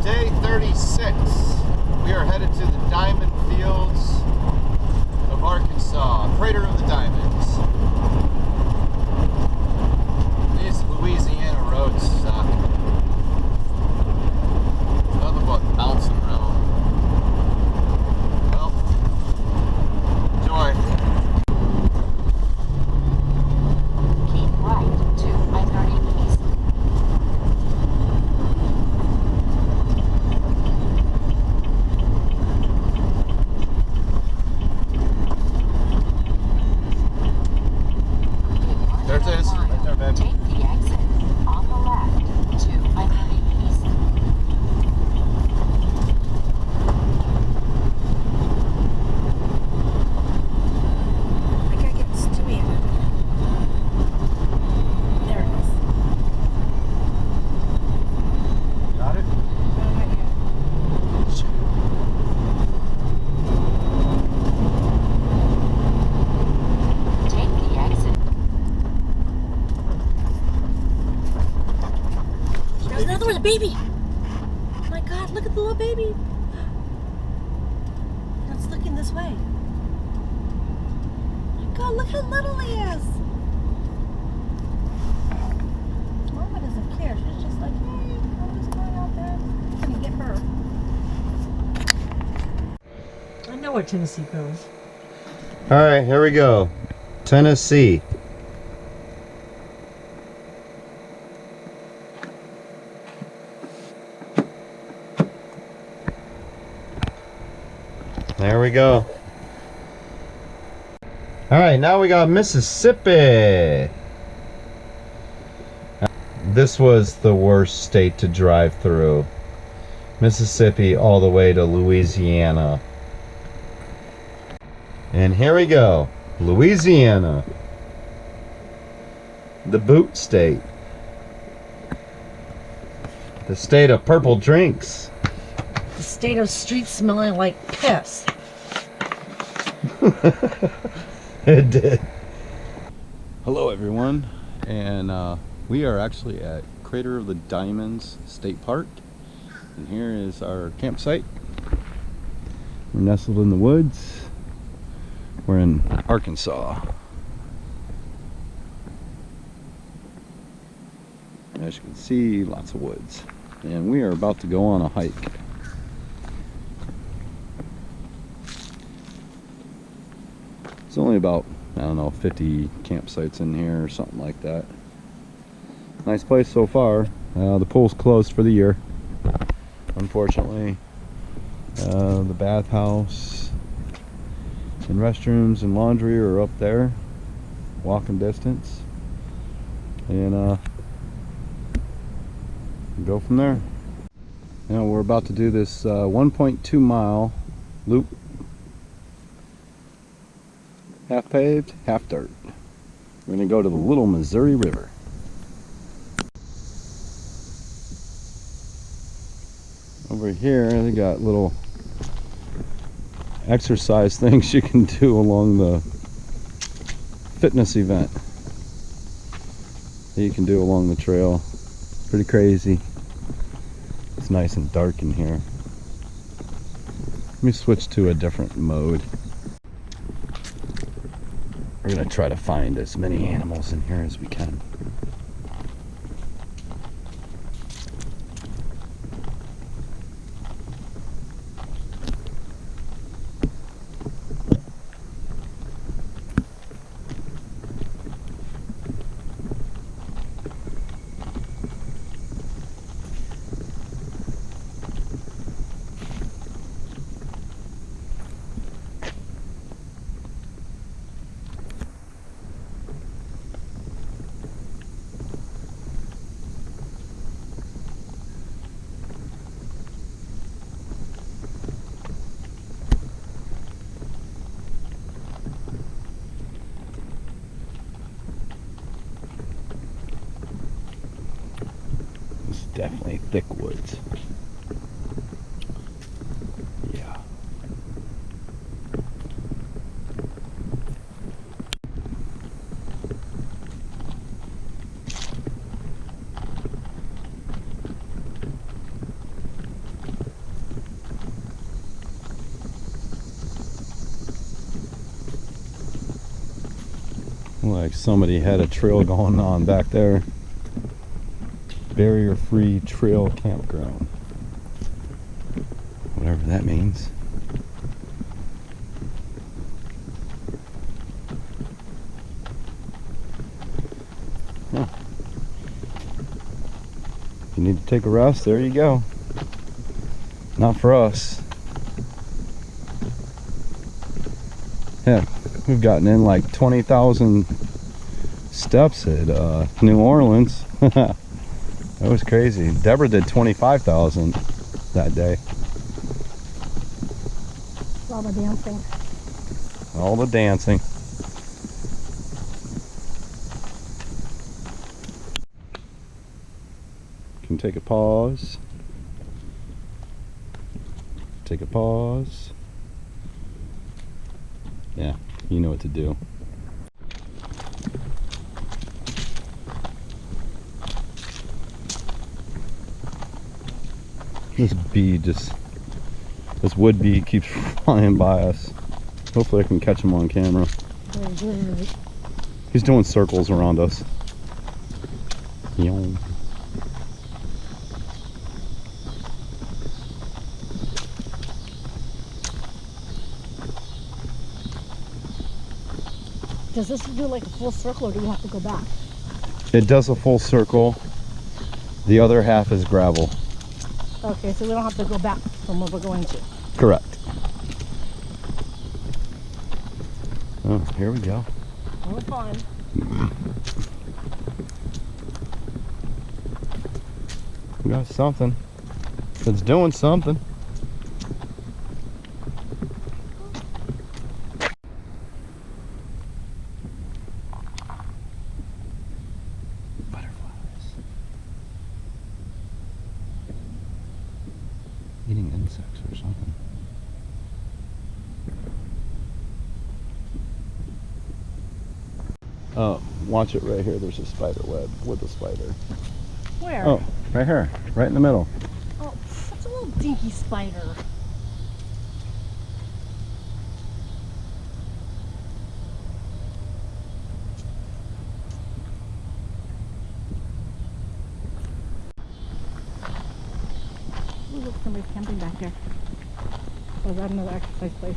Day 36. We are headed to the diamond fields of Arkansas, crater of the diamonds. These Louisiana roads suck. Nothing but bouncing around. Well, enjoy. Keep right to I-30 East. There it is. Right there, babe. Take the exit on the left to I-30 East. I gotta get Stewie in it. There it is. Got it? No, not yet. Take the exit. There's another one, a baby. Oh my God, look at the little baby. It's looking this way. Oh my God, look how little he is. Mama doesn't care. She's just like, hey, I'm just going out there. I'm gonna get her. I know where Tennessee goes. All right, here we go. Tennessee. There we go. All right, now we got Mississippi. This was the worst state to drive through. Mississippi all the way to Louisiana. And here we go. Louisiana. The boot state. The state of purple drinks. The state of streets smelling like piss. It did. Hello everyone, and we are actually at Crater of the Diamonds State Park, and here is our campsite. We're nestled in the woods. We're in Arkansas. As you can see, lots of woods, and we are about to go on a hike. It's only about, I don't know, 50 campsites in here or something like that. Nice place so far. The pool's closed for the year, unfortunately. The bathhouse and restrooms and laundry are up there, walking distance, and go from there. Now we're about to do this 1.2 mile loop. Half paved, half dirt. We're going to go to the Little Missouri River. Over here they got little exercise things you can do along the fitness event that you can do along the trail. Pretty crazy. It's nice and dark in here. Let me switch to a different mode. We're gonna try to find as many animals in here as we can. Definitely thick woods. Yeah. Like somebody had a trail going on back there. Barrier-free trail campground. Whatever that means. Huh. If you need to take a rest, there you go. Not for us. Heck, we've gotten in like 20,000 steps at New Orleans. That was crazy. Deborah did 25,000 that day. All the dancing. All the dancing. Can take a pause. Take a pause. Yeah, you know what to do. This wood bee keeps flying by us. Hopefully I can catch him on camera. He's doing circles around us. Yoom. Does this do like a full circle or do you have to go back? It does a full circle. The other half is gravel. Okay, so we don't have to go back from where we're going to. Correct. Oh, here we go. All fun. We got something. It's doing something. Eating insects or something. Oh, watch it right here. There's a spider web with a spider. Where? Oh, right here. Right in the middle. Oh, such a little dinky spider. Ooh, look, somebody's camping back there. Oh, is that another exercise place?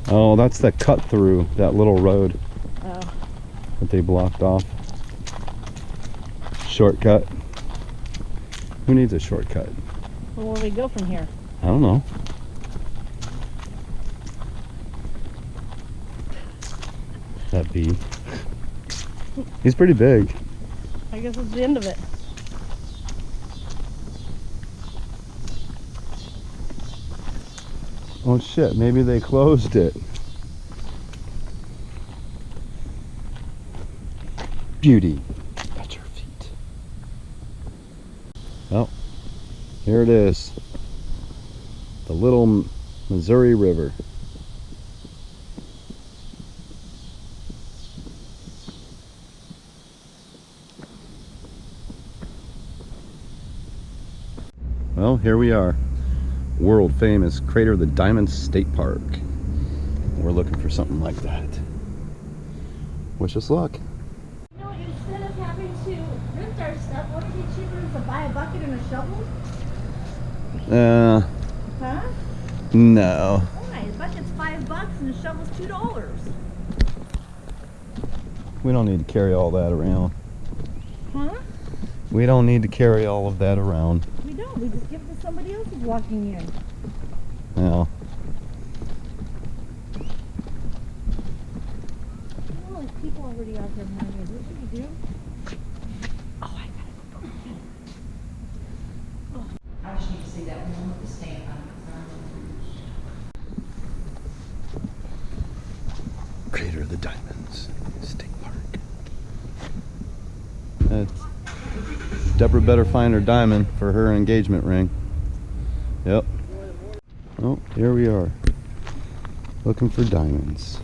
Oh, that's the cut through that little road Oh. that they blocked off. Shortcut. Who needs a shortcut? Well, where do we go from here? I don't know. That bee. He's pretty big. I guess it's the end of it. Oh shit, maybe they closed it. Beauty at your feet. Oh, here it is. The Little Missouri River. Well, here we are. World famous Crater of the Diamonds State Park. We're looking for something like that. Wish us luck. You know, instead of having to rent our stuff, wouldn't it be cheaper to buy a bucket and a shovel? Huh? No. Why? A bucket's $5 and a shovel's $2. We don't need to carry all that around. Huh? We don't need to carry all of that around. We don't. We just give it to somebody else who's walking in. No. Well, there's people already out there minding us. What should we do? Oh, I gotta go. I just need to see that one with the stamp on it. Crater of the Diamonds State Park. That's Deborah better find her diamond for her engagement ring. Yep. Oh, here we are. Looking for diamonds.